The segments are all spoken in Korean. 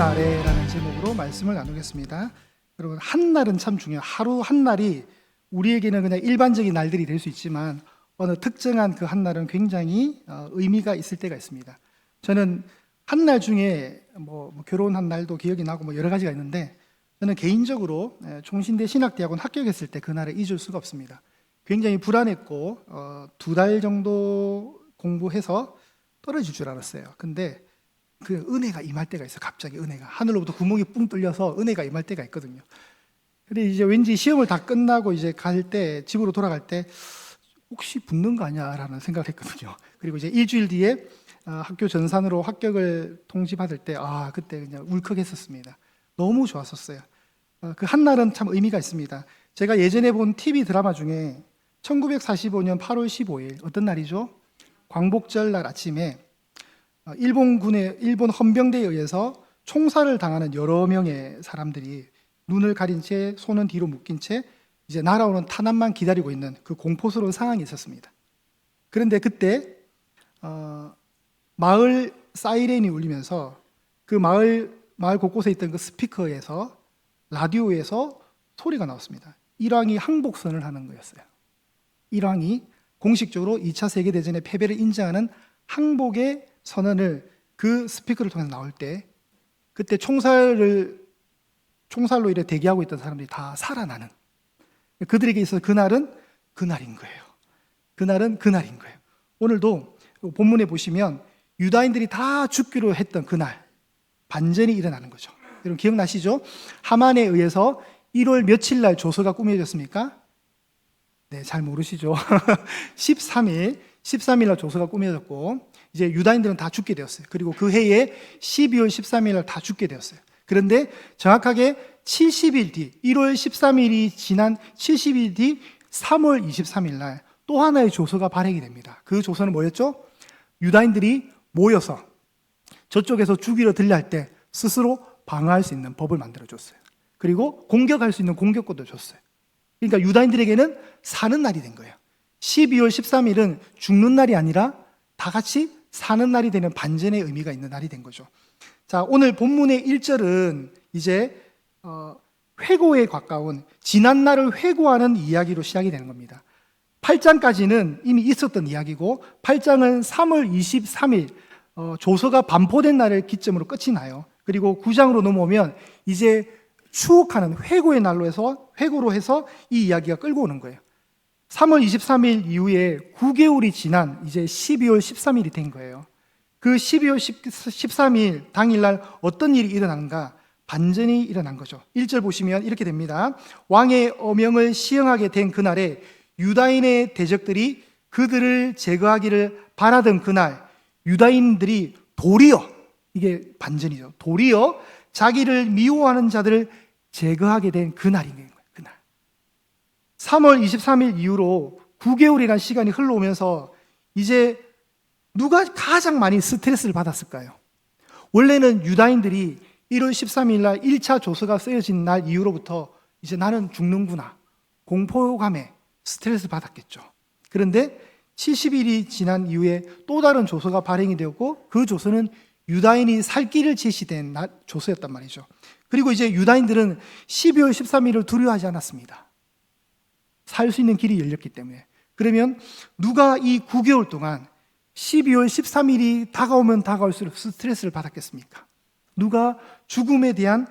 날에라는 제목으로 말씀을 나누겠습니다. 여러분, 한 날은 참 중요해요. 하루 한 날이 우리에게는 그냥 일반적인 날들이 될 수 있지만 어느 특정한 그 한 날은 굉장히 의미가 있을 때가 있습니다. 저는 한 날 중에 결혼한 날도 기억이 나고 여러 가지가 있는데, 저는 개인적으로 총신대 신학대학원 합격했을 때 그날을 잊을 수가 없습니다. 굉장히 불안했고 2달 정도 공부해서 떨어질 줄 알았어요. 근데 그 은혜가 임할 때가 있어요. 갑자기 은혜가 하늘로부터 구멍이 뿡 뚫려서 은혜가 임할 때가 있거든요. 근데 이제 왠지 시험을 다 끝나고 이제 갈 때, 집으로 돌아갈 때 혹시 붙는 거 아니야라는 생각을 했거든요. 그리고 이제 일주일 뒤에 학교 전산으로 합격을 통지받을 때 그때 그냥 울컥했었습니다. 너무 좋았었어요. 그 한날은 참 의미가 있습니다. 제가 예전에 본 TV 드라마 중에 1945년 8월 15일 어떤 날이죠? 광복절 날 아침에 일본 헌병대에 의해서 총살을 당하는 여러 명의 사람들이 눈을 가린 채 손은 뒤로 묶인 채 이제 날아오는 탄압만 기다리고 있는 그 공포스러운 상황이 있었습니다. 그런데 그때 마을 사이렌이 울리면서 그 마을 곳곳에 있던 그 스피커에서, 라디오에서 소리가 나왔습니다. 일왕이 항복선을 하는 거였어요. 일왕이 공식적으로 2차 세계대전의 패배를 인정하는 항복의 선언을 그 스피커를 통해서 나올 때, 그때 총살로 이렇게 대기하고 있던 사람들이 다 살아나는, 그들에게 있어서 그날은 그날인 거예요. 그날은 그날인 거예요. 오늘도 본문에 보시면 유다인들이 다 죽기로 했던 그날 반전이 일어나는 거죠. 여러분 기억나시죠? 하만에 의해서 1월 며칠 날 조서가 꾸며졌습니까? 네, 잘 모르시죠? 13일 날 조서가 꾸며졌고 이제 유다인들은 다 죽게 되었어요. 그리고 그 해에 12월 13일 날 다 죽게 되었어요. 그런데 정확하게 70일 뒤, 1월 13일이 지난 70일 뒤 3월 23일 날 또 하나의 조서가 발행이 됩니다. 그 조서는 뭐였죠? 유다인들이 모여서 저쪽에서 죽이러 들려할 때 스스로 방어할 수 있는 법을 만들어줬어요. 그리고 공격할 수 있는 공격권도 줬어요. 그러니까 유다인들에게는 사는 날이 된 거예요. 12월 13일은 죽는 날이 아니라 다 같이 사는 날이 되는 반전의 의미가 있는 날이 된 거죠. 자, 오늘 본문의 1절은 이제 회고에 가까운 지난 날을 회고하는 이야기로 시작이 되는 겁니다. 8장까지는 이미 있었던 이야기고 8장은 3월 23일 조서가 반포된 날을 기점으로 끝이 나요. 그리고 9장으로 넘어오면 이제 추억하는 회고의 날로 해서 회고로 해서 이 이야기가 끌고 오는 거예요. 3월 23일 이후에 9개월이 지난 이제 12월 13일이 된 거예요. 그 12월 13일 당일날 어떤 일이 일어나는가? 반전이 일어난 거죠. 1절 보시면 이렇게 됩니다. 왕의 어명을 시행하게 된 그날에 유다인의 대적들이 그들을 제거하기를 바라던 그날, 유다인들이 도리어, 이게 반전이죠, 도리어 자기를 미워하는 자들을 제거하게 된 그날인 거예요. 그날 3월 23일 이후로 9개월이라는 시간이 흘러오면서 이제 누가 가장 많이 스트레스를 받았을까요? 원래는 유다인들이 1월 13일 날 1차 조서가 쓰여진 날 이후로부터 이제 나는 죽는구나, 공포감에 스트레스를 받았겠죠. 그런데 70일이 지난 이후에 또 다른 조서가 발행이 되었고 그 조서는 유다인이 살 길을 제시된 조서였단 말이죠. 그리고 이제 유다인들은 12월 13일을 두려워하지 않았습니다. 살 수 있는 길이 열렸기 때문에. 그러면 누가 이 9개월 동안 12월 13일이 다가오면 다가올수록 스트레스를 받았겠습니까? 누가 죽음에 대한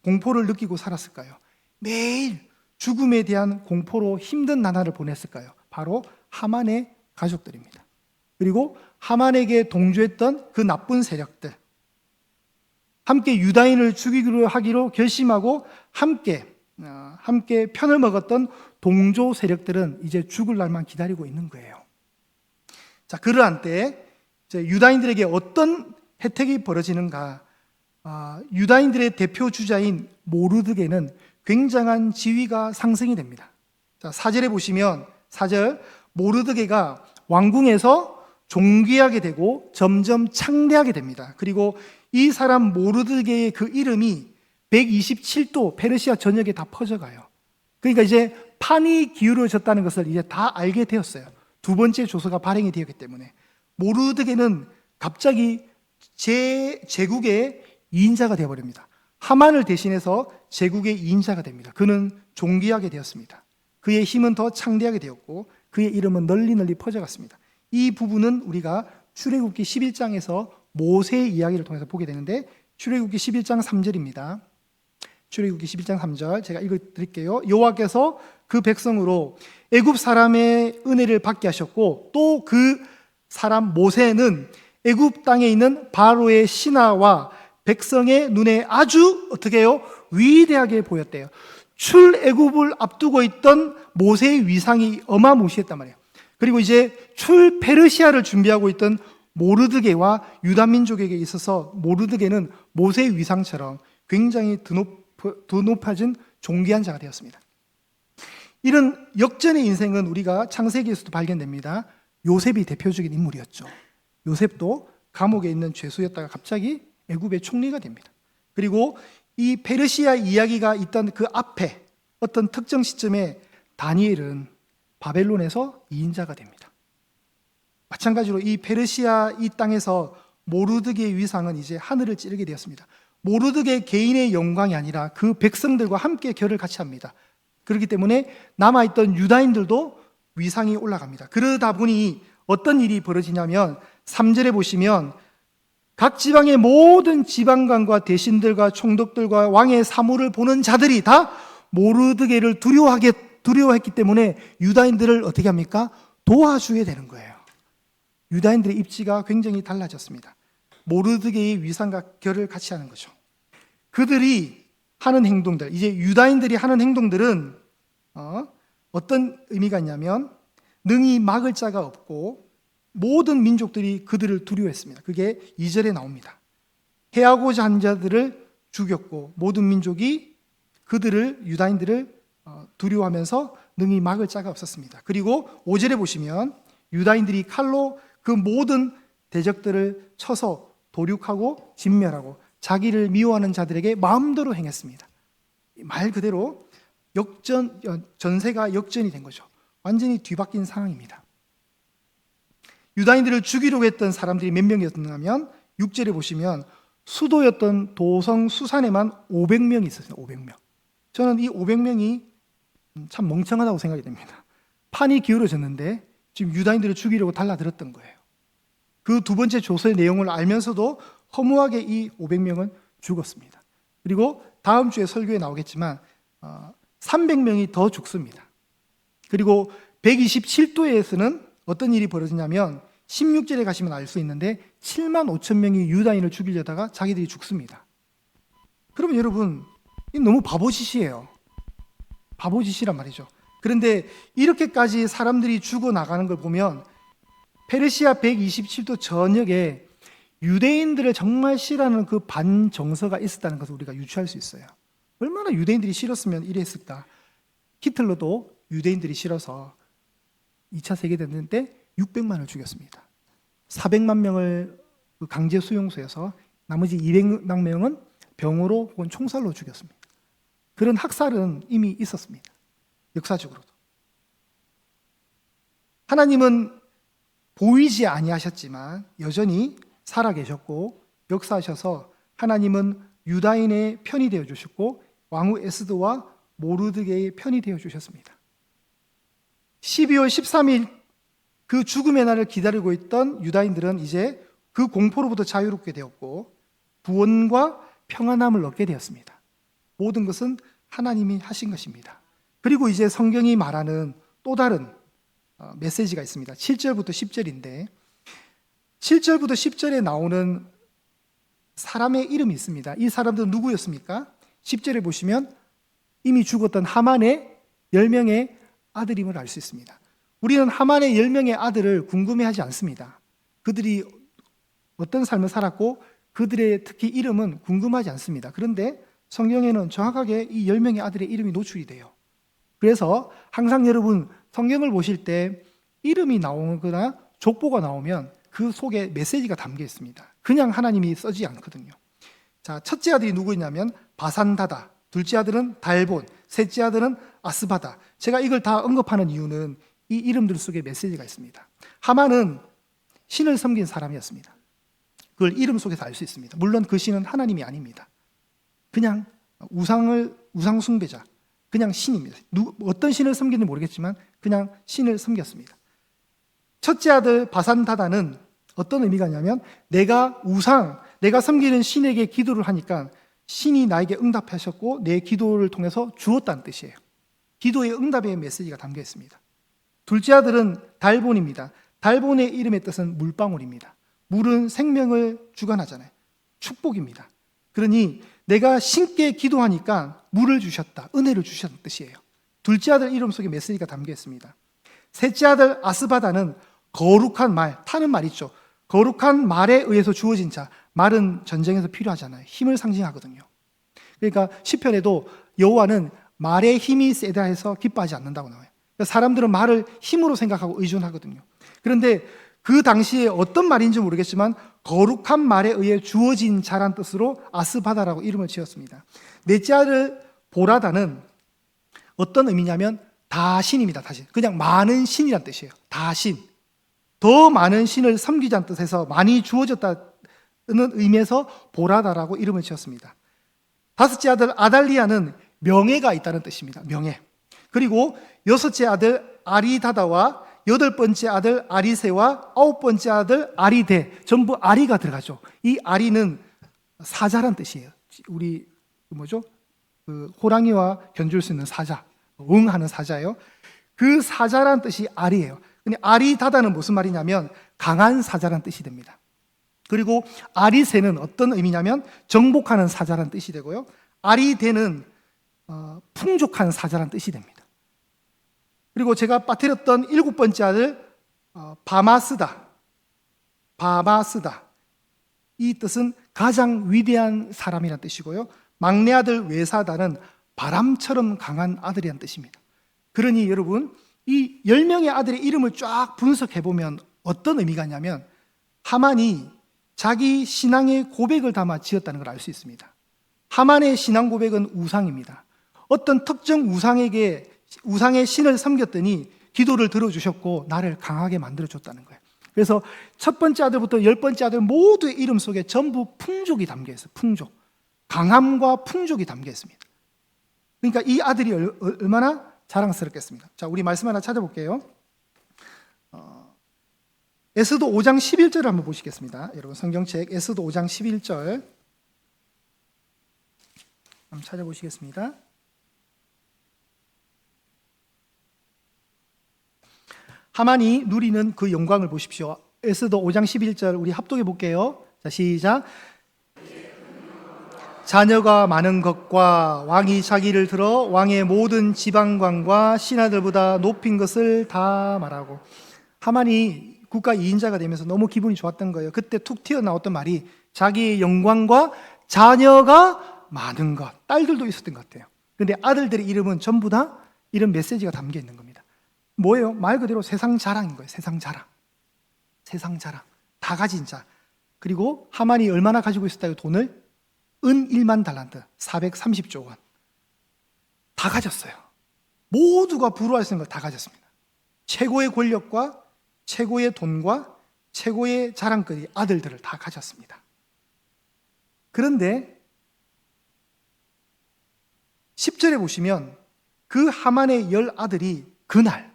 공포를 느끼고 살았을까요? 매일 죽음에 대한 공포로 힘든 나날을 보냈을까요? 바로 하만의 가족들입니다. 그리고 하만에게 동조했던 그 나쁜 세력들, 함께 유다인을 죽이기로 하기로 결심하고 함께 편을 먹었던 동조 세력들은 이제 죽을 날만 기다리고 있는 거예요. 자, 그러한 때 유다인들에게 어떤 혜택이 벌어지는가? 유다인들의 대표 주자인 모르드게는 굉장한 지위가 상승이 됩니다. 자, 4절에 보시면 4절, 모르드게가 왕궁에서 존귀하게 되고 점점 창대하게 됩니다. 그리고 이 사람 모르드게의 그 이름이 127도 페르시아 전역에 다 퍼져가요. 그러니까 이제 판이 기울어졌다는 것을 이제 다 알게 되었어요. 두 번째 조서가 발행이 되었기 때문에. 모르드게는 갑자기 제국의 2인자가 되어버립니다. 하만을 대신해서 제국의 2인자가 됩니다. 그는 존귀하게 되었습니다. 그의 힘은 더 창대하게 되었고 그의 이름은 널리 퍼져갔습니다. 이 부분은 우리가 출애굽기 11장에서 모세의 이야기를 통해서 보게 되는데, 출애굽기 11장 3절입니다. 출애굽기 11장 3절 제가 읽어드릴게요. 여호와께서 그 백성으로 애굽 사람의 은혜를 받게 하셨고 또 그 사람 모세는 애굽 땅에 있는 바로의 신하와 백성의 눈에 아주 어떻게 해요? 위대하게 보였대요. 출애굽을 앞두고 있던 모세의 위상이 어마무시했단 말이에요. 그리고 이제 출페르시아를 준비하고 있던 모르드게와 유다 민족에게 있어서 모르드게는 모세의 위상처럼 굉장히 더 높아진 존귀한 자가 되었습니다. 이런 역전의 인생은 우리가 창세기에서도 발견됩니다. 요셉이 대표적인 인물이었죠. 요셉도 감옥에 있는 죄수였다가 갑자기 애굽의 총리가 됩니다. 그리고 이 페르시아 이야기가 있던 그 앞에 어떤 특정 시점에 다니엘은 바벨론에서 2인자가 됩니다. 마찬가지로 이 페르시아 이 땅에서 모르드게의 위상은 이제 하늘을 찌르게 되었습니다. 모르드게 개인의 영광이 아니라 그 백성들과 함께 결을 같이 합니다. 그렇기 때문에 남아있던 유다인들도 위상이 올라갑니다. 그러다 보니 어떤 일이 벌어지냐면 3절에 보시면 각 지방의 모든 지방관과 대신들과 총독들과 왕의 사물을 보는 자들이 다 모르드게를 두려워했기 때문에 유다인들을 어떻게 합니까? 도와주게 되는 거예요. 유다인들의 입지가 굉장히 달라졌습니다. 모르드게의 위상과 결을 같이 하는 거죠. 그들이 하는 행동들, 이제 유다인들이 하는 행동들은 어떤 의미가 있냐면 능히 막을 자가 없고 모든 민족들이 그들을 두려워했습니다. 그게 2절에 나옵니다. 해하고자 한 자들을 죽였고 모든 민족이 유다인들을 두려워하면서 능히 막을 자가 없었습니다. 그리고 5절에 보시면 유다인들이 칼로 그 모든 대적들을 쳐서 도륙하고 진멸하고 자기를 미워하는 자들에게 마음대로 행했습니다. 말 그대로 전세가 역전이 된 거죠. 완전히 뒤바뀐 상황입니다. 유다인들을 죽이려고 했던 사람들이 몇 명이었는가 하면 6절에 보시면 수도였던 도성 수산에만 500명이 있었어요. 500명. 저는 이 500명이 참 멍청하다고 생각이 됩니다. 판이 기울어졌는데 지금 유다인들을 죽이려고 달라들었던 거예요. 그 두 번째 조서의 내용을 알면서도 허무하게 이 500명은 죽었습니다. 그리고 다음 주에 설교에 나오겠지만 300명이 더 죽습니다. 그리고 127도에서는 어떤 일이 벌어지냐면 16절에 가시면 알 수 있는데 7만 5천 명이 유다인을 죽이려다가 자기들이 죽습니다. 그러면 여러분 너무 바보짓이에요. 바보짓이란 말이죠. 그런데 이렇게까지 사람들이 죽어나가는 걸 보면 페르시아 127도 전역에 유대인들을 정말 싫어하는 그 반정서가 있었다는 것을 우리가 유추할 수 있어요. 얼마나 유대인들이 싫었으면 이랬을까. 히틀러도 유대인들이 싫어서 2차 세계대전 때 600만을 죽였습니다. 400만 명을 강제 수용소에서 나머지 200만 명은 병으로 혹은 총살로 죽였습니다. 그런 학살은 이미 있었습니다. 역사적으로도. 하나님은 보이지 아니하셨지만 여전히 살아계셨고 역사하셔서 하나님은 유다인의 편이 되어주셨고 왕후 에스더와 모르드게의 편이 되어주셨습니다. 12월 13일 그 죽음의 날을 기다리고 있던 유다인들은 이제 그 공포로부터 자유롭게 되었고 구원과 평안함을 얻게 되었습니다. 모든 것은 하나님이 하신 것입니다. 그리고 이제 성경이 말하는 또 다른 메시지가 있습니다. 7절부터 10절인데 7절부터 10절에 나오는 사람의 이름이 있습니다. 이 사람들은 누구였습니까? 10절에 보시면 이미 죽었던 하만의 10명의 아들임을 알 수 있습니다. 우리는 하만의 10명의 아들을 궁금해하지 않습니다. 그들이 어떤 삶을 살았고 그들의 특히 이름은 궁금하지 않습니다. 그런데 성경에는 정확하게 이 10명의 아들의 이름이 노출이 돼요. 그래서 항상 여러분 성경을 보실 때 이름이 나오거나 족보가 나오면 그 속에 메시지가 담겨 있습니다. 그냥 하나님이 써지 않거든요. 자, 첫째 아들이 누구냐면 바산다다, 둘째 아들은 달본, 셋째 아들은 아스바다. 제가 이걸 다 언급하는 이유는 이 이름들 속에 메시지가 있습니다. 하만은 신을 섬긴 사람이었습니다. 그걸 이름 속에서 알 수 있습니다. 물론 그 신은 하나님이 아닙니다. 그냥 우상 숭배자, 그냥 신입니다. 어떤 신을 섬기는지 모르겠지만 그냥 신을 섬겼습니다. 첫째 아들 바산다다는 어떤 의미가 있냐면 내가 섬기는 신에게 기도를 하니까 신이 나에게 응답하셨고 내 기도를 통해서 주었다는 뜻이에요. 기도의 응답의 메시지가 담겨 있습니다. 둘째 아들은 달본입니다. 달본의 이름의 뜻은 물방울입니다. 물은 생명을 주관하잖아요. 축복입니다. 그러니 내가 신께 기도하니까 물을 주셨다, 은혜를 주셨다는 뜻이에요. 둘째 아들 이름 속에 메시지가 담겨 있습니다. 셋째 아들 아스바다는 거룩한 말, 타는 말 있죠. 거룩한 말에 의해서 주어진 자. 말은 전쟁에서 필요하잖아요. 힘을 상징하거든요. 그러니까 시편에도 여호와는 말의 힘이 세다 해서 기뻐하지 않는다고 나와요. 그러니까 사람들은 말을 힘으로 생각하고 의존하거든요. 그런데 그 당시에 어떤 말인지 모르겠지만 거룩한 말에 의해 주어진 자란 뜻으로 아스바다라고 이름을 지었습니다. 넷째 아들 보라다는 어떤 의미냐면 다신입니다. 다신. 그냥 많은 신이란 뜻이에요. 다신. 더 많은 신을 섬기자는 뜻에서 많이 주어졌다는 의미에서 보라다라고 이름을 지었습니다. 다섯째 아들 아달리아는 명예가 있다는 뜻입니다. 명예. 그리고 여섯째 아들 아리다다와 여덟 번째 아들 아리세와 아홉 번째 아들 아리데, 전부 아리가 들어가죠. 이 아리는 사자란 뜻이에요. 우리 그 호랑이와 견줄 수 있는 사자, 응하는 사자예요. 그 사자란 뜻이 아리예요. 근데 아리다다는 무슨 말이냐면 강한 사자란 뜻이 됩니다. 그리고 아리세는 어떤 의미냐면 정복하는 사자란 뜻이 되고요. 아리데는 풍족한 사자란 뜻이 됩니다. 그리고 제가 빠뜨렸던 일곱 번째 아들 바마스다. 이 뜻은 가장 위대한 사람이라는 뜻이고요. 막내 아들 외사다는 바람처럼 강한 아들이라는 뜻입니다. 그러니 여러분, 이 10명의 아들의 이름을 쫙 분석해보면 어떤 의미가 있냐면 하만이 자기 신앙의 고백을 담아 지었다는 걸 알 수 있습니다. 하만의 신앙 고백은 우상입니다. 어떤 특정 우상의 신을 섬겼더니 기도를 들어주셨고 나를 강하게 만들어줬다는 거예요. 그래서 첫 번째 아들부터 10번째 아들 모두의 이름 속에 전부 풍족이 담겨 있어요. 풍족. 강함과 풍족이 담겨 있습니다. 그러니까 이 아들이 얼마나 자랑스럽겠습니까? 자, 우리 말씀 하나 찾아볼게요. 에스더 5장 11절을 한번 보시겠습니다. 여러분 성경책 에스더 5장 11절 한번 찾아보시겠습니다. 하만이 누리는 그 영광을 보십시오. 에스더 5장 11절 우리 합독해 볼게요. 자, 시작. 자녀가 많은 것과 왕이 자기를 들어 왕의 모든 지방관과 신하들보다 높인 것을 다 말하고, 하만이 국가 2인자가 되면서 너무 기분이 좋았던 거예요. 그때 툭 튀어나왔던 말이 자기의 영광과 자녀가 많은 것, 딸들도 있었던 것 같아요. 그런데 아들들의 이름은 전부 다 이런 메시지가 담겨 있는 겁니다. 뭐예요? 말 그대로 세상 자랑인 거예요. 세상 자랑. 다 가진 자. 그리고 하만이 얼마나 가지고 있었다요? 돈을? 은 1만 달란트, 430조 원. 다 가졌어요. 모두가 부러워할 수 있는 걸 다 가졌습니다. 최고의 권력과 최고의 돈과 최고의 자랑거리, 아들들을 다 가졌습니다. 그런데 10절에 보시면 그 하만의 10아들이 그날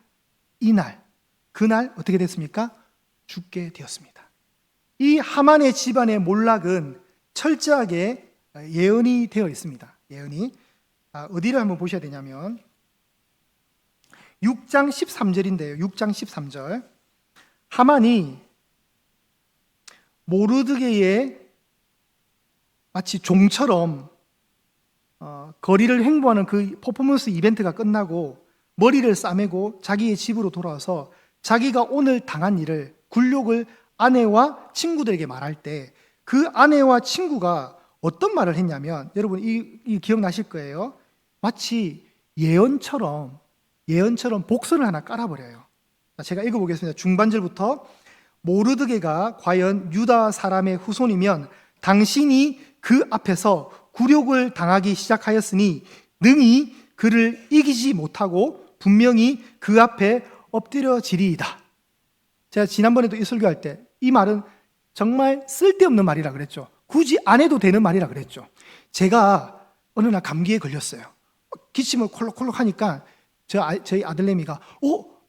어떻게 됐습니까? 죽게 되었습니다. 이 하만의 집안의 몰락은 철저하게 예언이 되어 있습니다. 예언이 어디를 한번 보셔야 되냐면 6장 13절인데요. 6장 13절 하만이 모르드게의 마치 종처럼 거리를 횡보하는 그 퍼포먼스 이벤트가 끝나고 머리를 싸매고 자기의 집으로 돌아와서 자기가 오늘 당한 일을, 굴욕을 아내와 친구들에게 말할 때 그 아내와 친구가 어떤 말을 했냐면, 여러분 이 기억나실 거예요. 마치 예언처럼 복선을 하나 깔아버려요. 제가 읽어보겠습니다. 중반절부터 모르드게가 과연 유다 사람의 후손이면 당신이 그 앞에서 굴욕을 당하기 시작하였으니 능히 그를 이기지 못하고 분명히 그 앞에 엎드려지리이다. 제가 지난번에도 이 설교할 때 이 말은 정말 쓸데없는 말이라 그랬죠. 굳이 안 해도 되는 말이라 그랬죠. 제가 어느 날 감기에 걸렸어요. 기침을 콜록콜록 하니까 저희 아들내미가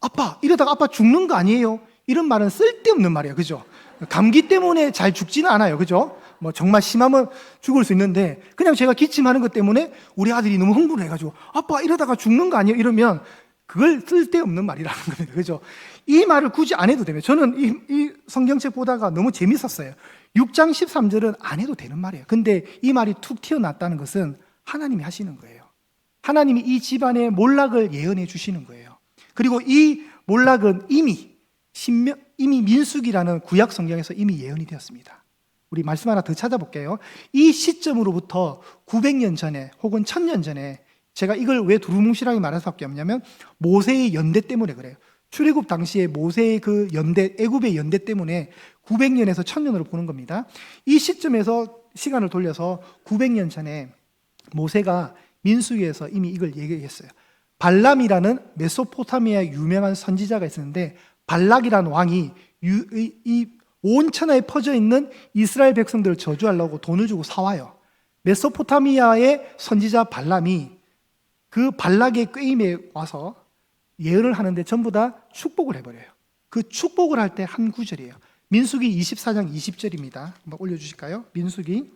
아빠 이러다가 아빠 죽는 거 아니에요? 이런 말은 쓸데없는 말이에요. 그죠? 감기 때문에 잘 죽지는 않아요. 그죠? 뭐 정말 심하면 죽을 수 있는데 그냥 제가 기침하는 것 때문에 우리 아들이 너무 흥분해가지고 아빠 이러다가 죽는 거 아니에요? 이러면 그걸 쓸데없는 말이라는 겁니다. 그죠? 이 말을 굳이 안 해도 됩니다. 저는 이 성경책 보다가 너무 재밌었어요. 6장 13절은 안 해도 되는 말이에요. 근데 이 말이 툭 튀어나왔다는 것은 하나님이 하시는 거예요. 하나님이 이 집안의 몰락을 예언해 주시는 거예요. 그리고 이 몰락은 이미 민수기라는 구약 성경에서 이미 예언이 되었습니다. 우리 말씀 하나 더 찾아볼게요. 이 시점으로부터 900년 전에 혹은 1000년 전에 제가 이걸 왜 두루뭉실하게 말할 수밖에 없냐면 모세의 연대 때문에 그래요. 출애굽 당시에 모세의 그 연대, 애굽의 연대 때문에 900년에서 1000년으로 보는 겁니다. 이 시점에서 시간을 돌려서 900년 전에 모세가 민수기에서 이미 이걸 얘기했어요. 발람이라는 메소포타미아의 유명한 선지자가 있었는데 발락이라는 왕이 이 온 천하에 퍼져 있는 이스라엘 백성들을 저주하려고 돈을 주고 사와요. 메소포타미아의 선지자 발람이 그 발락의 꾀임에 와서 예언을 하는데 전부 다 축복을 해버려요. 그 축복을 할 때 한 구절이에요. 민수기 24장 20절입니다. 한번 올려주실까요? 민수기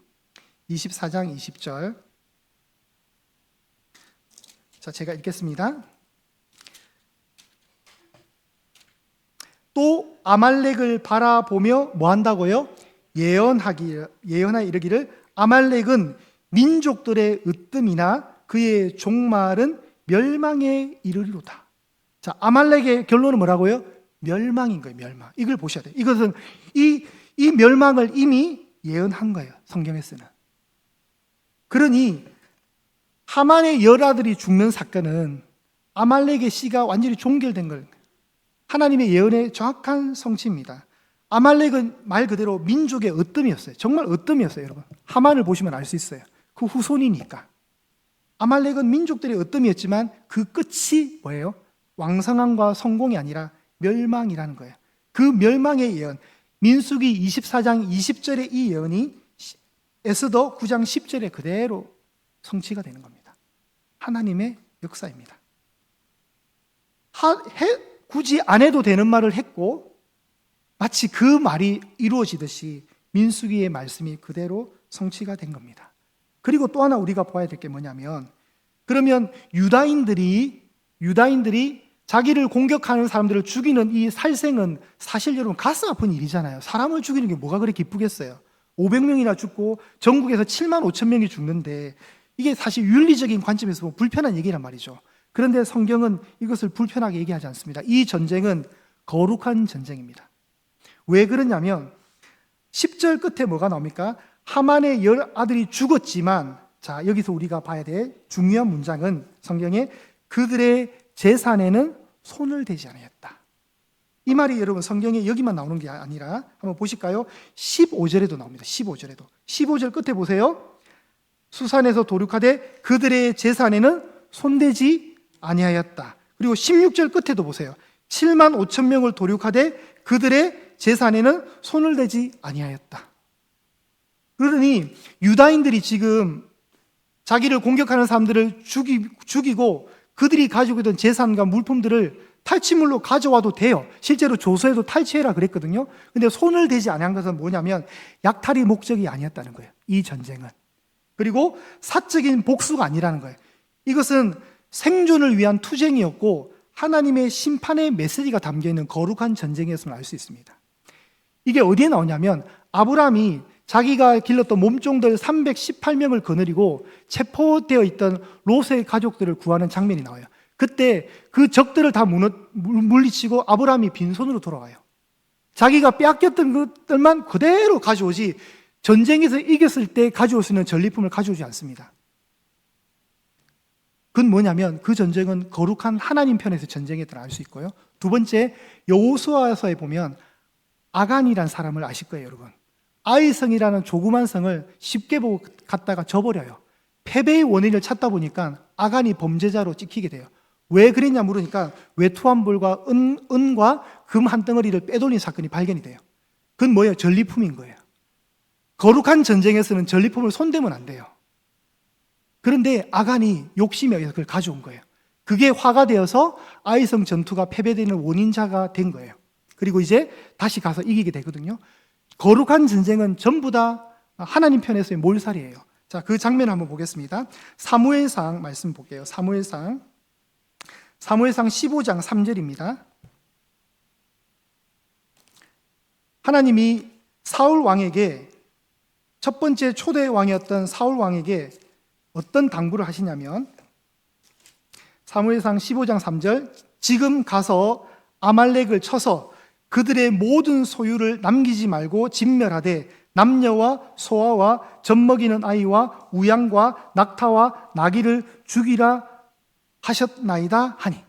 24장 20절. 자, 제가 읽겠습니다. 또 아말렉을 바라보며 뭐 한다고요? 예언하여 이르기를 아말렉은 민족들의 으뜸이나 그의 종말은 멸망에 이르리로다. 자, 아말렉의 결론은 뭐라고요? 멸망인 거예요. 멸망. 이걸 보셔야 돼요. 이것은 이 멸망을 이미 예언한 거예요. 성경에서는. 그러니 하만의 열아들이 죽는 사건은 아말렉의 씨가 완전히 종결된 걸 하나님의 예언의 정확한 성취입니다. 아말렉은 말 그대로 민족의 으뜸이었어요. 정말 으뜸이었어요, 여러분. 하만을 보시면 알 수 있어요. 그 후손이니까. 아말렉은 민족들의 으뜸이었지만 그 끝이 뭐예요? 왕성함과 성공이 아니라 멸망이라는 거예요. 그 멸망의 예언, 민수기 24장 20절의 이 예언이 에스더 9장 10절에 그대로 성취가 되는 겁니다. 하나님의 역사입니다. 굳이 안 해도 되는 말을 했고 마치 그 말이 이루어지듯이 민수기의 말씀이 그대로 성취가 된 겁니다. 그리고 또 하나 우리가 봐야 될 게 뭐냐면 그러면 유다인들이 자기를 공격하는 사람들을 죽이는 이 살생은 사실 여러분 가슴 아픈 일이잖아요. 사람을 죽이는 게 뭐가 그렇게 기쁘겠어요. 500명이나 죽고 전국에서 7만 5천 명이 죽는데 이게 사실 윤리적인 관점에서 보면 불편한 얘기란 말이죠. 그런데 성경은 이것을 불편하게 얘기하지 않습니다. 이 전쟁은 거룩한 전쟁입니다. 왜 그러냐면 10절 끝에 뭐가 나옵니까? 하만의 열 아들이 죽었지만 자, 여기서 우리가 봐야 될 중요한 문장은 성경에 그들의 재산에는 손을 대지 않았다. 이 말이 여러분 성경에 여기만 나오는 게 아니라 한번 보실까요? 15절에도 나옵니다. 15절에도. 15절 끝에 보세요. 수산에서 도륙하되 그들의 재산에는 손대지 아니하였다. 그리고 16절 끝에도 보세요. 7만 5천 명을 도륙하되 그들의 재산에는 손을 대지 아니하였다. 그러니 유다인들이 지금 자기를 공격하는 사람들을 죽이고 그들이 가지고 있던 재산과 물품들을 탈취물로 가져와도 돼요. 실제로 조서에도 탈취해라 그랬거든요. 근데 손을 대지 아니한 것은 뭐냐면 약탈이 목적이 아니었다는 거예요. 이 전쟁은. 그리고 사적인 복수가 아니라는 거예요. 이것은 생존을 위한 투쟁이었고 하나님의 심판의 메시지가 담겨있는 거룩한 전쟁이었음을 알 수 있습니다. 이게 어디에 나오냐면 아브라함이 자기가 길렀던 몸종들 318명을 거느리고 체포되어 있던 롯의 가족들을 구하는 장면이 나와요. 그때 그 적들을 다 물리치고 아브라함이 빈손으로 돌아와요. 자기가 빼앗겼던 것들만 그대로 가져오지 전쟁에서 이겼을 때 가져올 수 있는 전리품을 가져오지 않습니다. 그건 뭐냐면 그 전쟁은 거룩한 하나님 편에서 전쟁이었다는 알 수 있고요. 두 번째, 여호수아서에 보면 아간이라는 사람을 아실 거예요, 여러분. 아이성이라는 조그만 성을 쉽게 보고 갔다가 져버려요. 패배의 원인을 찾다 보니까 아간이 범죄자로 찍히게 돼요. 왜 그랬냐 물으니까 외투 한 벌과 은과 금 한 덩어리를 빼돌린 사건이 발견이 돼요. 그건 뭐예요? 전리품인 거예요. 거룩한 전쟁에서는 전리품을 손대면 안 돼요. 그런데 아간이 욕심에 의해서 그걸 가져온 거예요. 그게 화가 되어서 아이성 전투가 패배되는 원인자가 된 거예요. 그리고 이제 다시 가서 이기게 되거든요. 거룩한 전쟁은 전부 다 하나님 편에서의 몰살이에요. 자, 그 장면 한번 보겠습니다. 사무엘상 말씀 볼게요. 사무엘상 15장 3절입니다. 하나님이 사울 왕에게, 첫 번째 초대 왕이었던 사울 왕에게 어떤 당부를 하시냐면, 사무엘상 15장 3절, 지금 가서 아말렉을 쳐서 그들의 모든 소유를 남기지 말고 진멸하되 남녀와 소아와 젖먹이는 아이와 우양과 낙타와 나귀를 죽이라 하셨나이다 하니,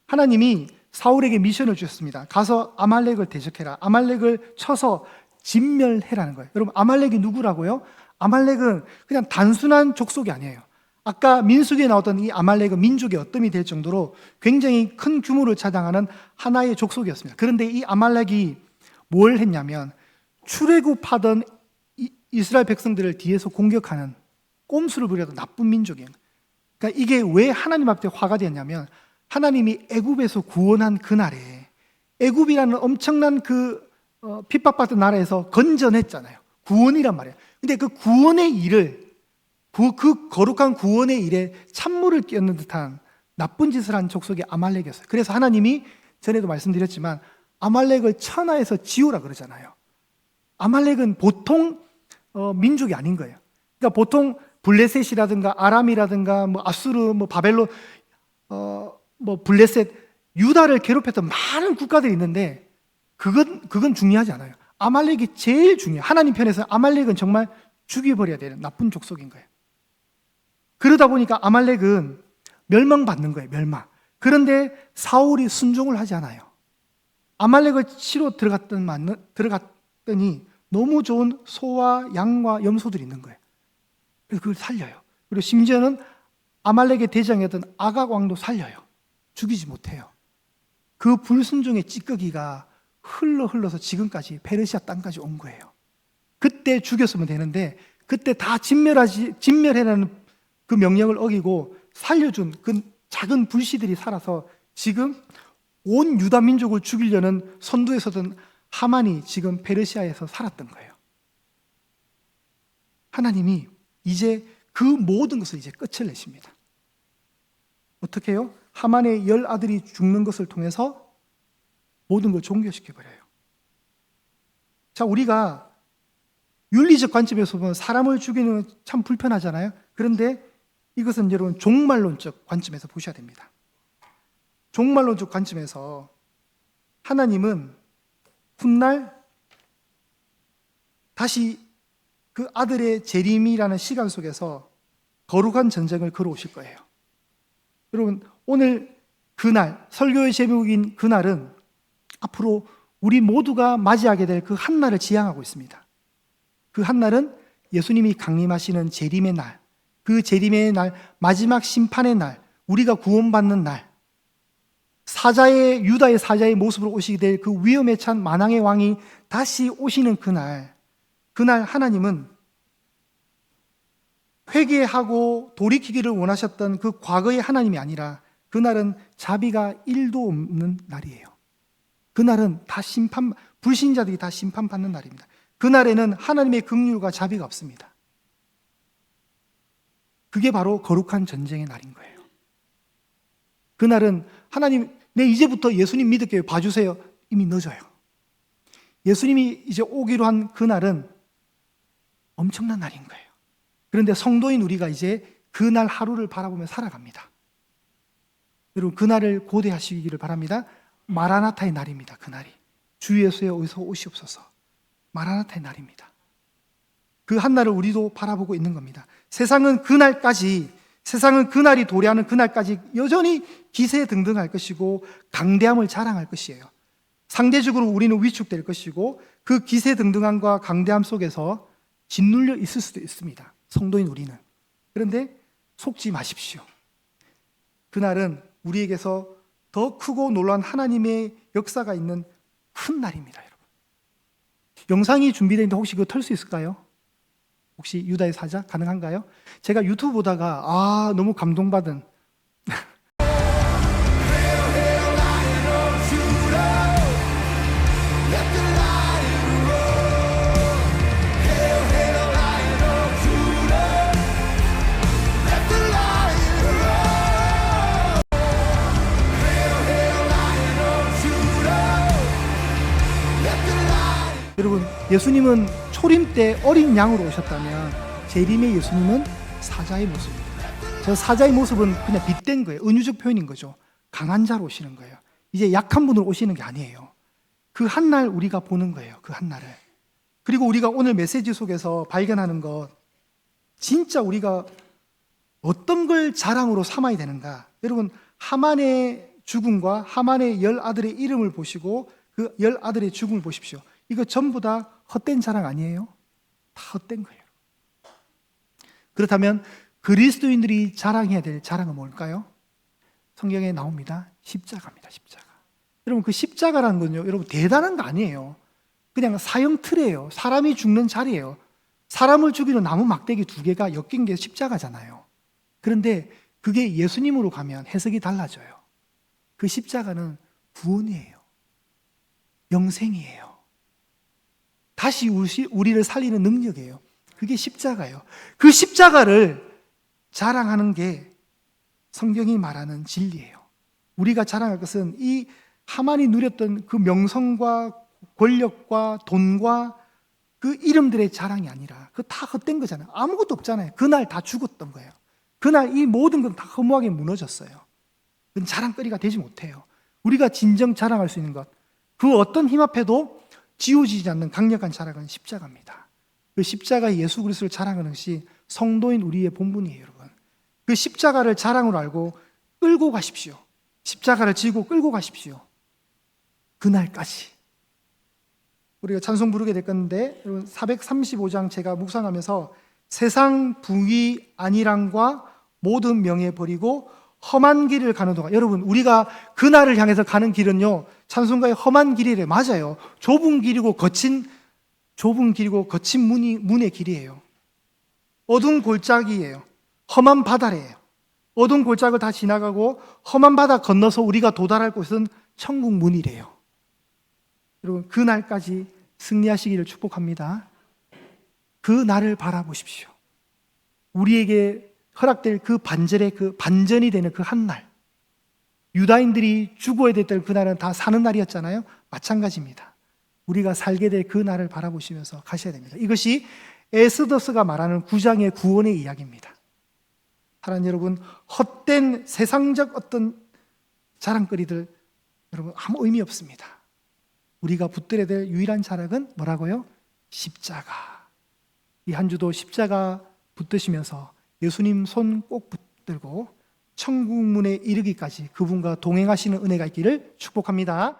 하나님이 사울에게 미션을 주셨습니다. 가서 아말렉을 대적해라. 아말렉을 쳐서 진멸해라는 거예요. 여러분, 아말렉이 누구라고요? 아말렉은 그냥 단순한 족속이 아니에요. 아까 민수기에 나왔던 이 아말렉은 민족의 어뜸이 될 정도로 굉장히 큰 규모를 자랑하는 하나의 족속이었습니다. 그런데 이 아말렉이 뭘 했냐면, 출애굽하던 이스라엘 백성들을 뒤에서 공격하는, 꼼수를 부려던 나쁜 민족이에요. 그러니까 이게 왜 하나님 앞에 화가 되었냐면, 하나님이 애굽에서 구원한 그날에, 애굽이라는 엄청난 핍박받던 나라에서 건져냈잖아요. 구원이란 말이에요. 근데 그 구원의 일을, 그 거룩한 구원의 일에 찬물을 끼얹는 듯한 나쁜 짓을 한 족속이 아말렉이었어요. 그래서 하나님이 전에도 말씀드렸지만 아말렉을 천하에서 지우라 그러잖아요. 아말렉은 보통 민족이 아닌 거예요. 그러니까 보통 블레셋이라든가 아람이라든가 아수르, 바벨론, 블레셋, 유다를 괴롭혔던 많은 국가들이 있는데 그건 중요하지 않아요. 아말렉이 제일 중요해요. 하나님 편에서 아말렉은 정말 죽여버려야 되는 나쁜 족속인 거예요. 그러다 보니까 아말렉은 멸망받는 거예요. 멸망. 그런데 사울이 순종을 하지 않아요. 아말렉을 치러 들어갔더니 너무 좋은 소와 양과 염소들이 있는 거예요. 그래서 그걸 살려요. 그리고 심지어는 아말렉의 대장이었던 아각 왕도 살려요. 죽이지 못해요. 그 불순종의 찌꺼기가 흘러서 지금까지 페르시아 땅까지 온 거예요. 그때 죽였으면 되는데 그때 다 진멸해라는 그 명령을 어기고 살려준 그 작은 불씨들이 살아서 지금 온 유다 민족을 죽이려는 선두에 서던 하만이 지금 페르시아에서 살았던 거예요. 하나님이 이제 그 모든 것을 이제 끝을 내십니다. 어떻게 해요? 하만의 10아들이 죽는 것을 통해서 모든 걸 종결시켜버려요. 자, 우리가 윤리적 관점에서 보면 사람을 죽이는 참 불편하잖아요. 그런데 이것은 여러분 종말론적 관점에서 보셔야 됩니다. 종말론적 관점에서 하나님은 훗날 다시 그 아들의 재림이라는 시간 속에서 거룩한 전쟁을 걸어오실 거예요. 여러분, 오늘 그날, 설교의 제목인 그날은 앞으로 우리 모두가 맞이하게 될 그 한날을 지향하고 있습니다. 그 한날은 예수님이 강림하시는 재림의 날, 그 재림의 날, 마지막 심판의 날, 우리가 구원받는 날, 유다의 사자의 모습으로 오시게 될 그 위험에 찬 만왕의 왕이 다시 오시는 그날 하나님은 회개하고 돌이키기를 원하셨던 그 과거의 하나님이 아니라 그날은 자비가 1도 없는 날이에요. 그날은 다 불신자들이 다 심판받는 날입니다. 그날에는 하나님의 긍휼과 자비가 없습니다. 그게 바로 거룩한 전쟁의 날인 거예요. 그날은 하나님, 이제부터 예수님 믿을게요, 봐주세요, 이미 늦어요. 예수님이 이제 오기로 한 그날은 엄청난 날인 거예요. 그런데 성도인 우리가 이제 그날 하루를 바라보며 살아갑니다. 여러분, 그날을 고대하시기를 바랍니다. 마라나타의 날입니다. 그날이 주 예수의 어디서 오시옵소서. 마라나타의 날입니다. 그 한날을 우리도 바라보고 있는 겁니다. 세상은 그날이 도래하는 그날까지 여전히 기세등등할 것이고 강대함을 자랑할 것이에요. 상대적으로 우리는 위축될 것이고 그 기세등등함과 강대함 속에서 짓눌려 있을 수도 있습니다. 성도인 우리는. 그런데 속지 마십시오. 그날은 우리에게서 더 크고 놀라운 하나님의 역사가 있는 큰 날입니다, 여러분. 영상이 준비되어 있는데 혹시 그거 틀 수 있을까요? 혹시 유다의 사자 가능한가요? 제가 유튜브 보다가 너무 감동받은 여러분, 예수님은 초림 때 어린 양으로 오셨다면 재림의 예수님은 사자의 모습입니다. 저 사자의 모습은 그냥 빗댄 거예요. 은유적 표현인 거죠. 강한 자로 오시는 거예요. 이제 약한 분으로 오시는 게 아니에요. 그 한날 우리가 보는 거예요. 그 한날을. 그리고 우리가 오늘 메시지 속에서 발견하는 것, 진짜 우리가 어떤 걸 자랑으로 삼아야 되는가. 여러분, 하만의 죽음과 하만의 10아들의 이름을 보시고 그 10아들의 죽음을 보십시오. 이거 전부 다 헛된 자랑 아니에요? 다 헛된 거예요. 그렇다면 그리스도인들이 자랑해야 될 자랑은 뭘까요? 성경에 나옵니다. 십자가입니다. 십자가. 여러분, 그 십자가라는 건요, 여러분 대단한 거 아니에요. 그냥 사형 틀이에요. 사람이 죽는 자리예요. 사람을 죽이는 나무 막대기 2개가 엮인 게 십자가잖아요. 그런데 그게 예수님으로 가면 해석이 달라져요. 그 십자가는 구원이에요. 영생이에요. 다시 우리를 살리는 능력이에요. 그게 십자가예요. 그 십자가를 자랑하는 게 성경이 말하는 진리예요. 우리가 자랑할 것은 이 하만이 누렸던 그 명성과 권력과 돈과 그 이름들의 자랑이 아니라 그 다 헛된 거잖아요. 아무것도 없잖아요. 그날 다 죽었던 거예요. 그날 이 모든 건 다 허무하게 무너졌어요. 그건 자랑거리가 되지 못해요. 우리가 진정 자랑할 수 있는 것, 그 어떤 힘 앞에도 지워지지 않는 강력한 자랑은 십자가입니다. 그 십자가의 예수 그리스도를 자랑하는 것이 성도인 우리의 본분이에요, 여러분. 그 십자가를 자랑으로 알고 끌고 가십시오. 십자가를 지고 끌고 가십시오. 그날까지. 우리가 찬송 부르게 될 건데, 여러분 435장 제가 묵상하면서 세상 부귀 안일함과 모든 명예 버리고 험한 길을 가는 동안, 여러분 우리가 그날을 향해서 가는 길은요, 찬송가의 험한 길이래. 맞아요. 좁은 길이고 거친 문의 길이에요. 어두운 골짜기예요. 험한 바다래요. 어두운 골짜기를 다 지나가고 험한 바다 건너서 우리가 도달할 곳은 천국 문이래요. 여러분, 그 날까지 승리하시기를 축복합니다. 그 날을 바라보십시오. 우리에게 허락될 그 반절의 그 반전이 되는 그 한 날, 유다인들이 죽어야 됐던 그 날은 다 사는 날이었잖아요. 마찬가지입니다. 우리가 살게 될 그 날을 바라보시면서 가셔야 됩니다. 이것이 에스더스가 말하는 9장의 구원의 이야기입니다. 사랑하는 여러분, 헛된 세상적 어떤 자랑거리들 여러분 아무 의미 없습니다. 우리가 붙들어야 될 유일한 자랑은 뭐라고요? 십자가. 이 한 주도 십자가 붙드시면서 예수님 손 꼭 붙들고 천국문에 이르기까지 그분과 동행하시는 은혜가 있기를 축복합니다.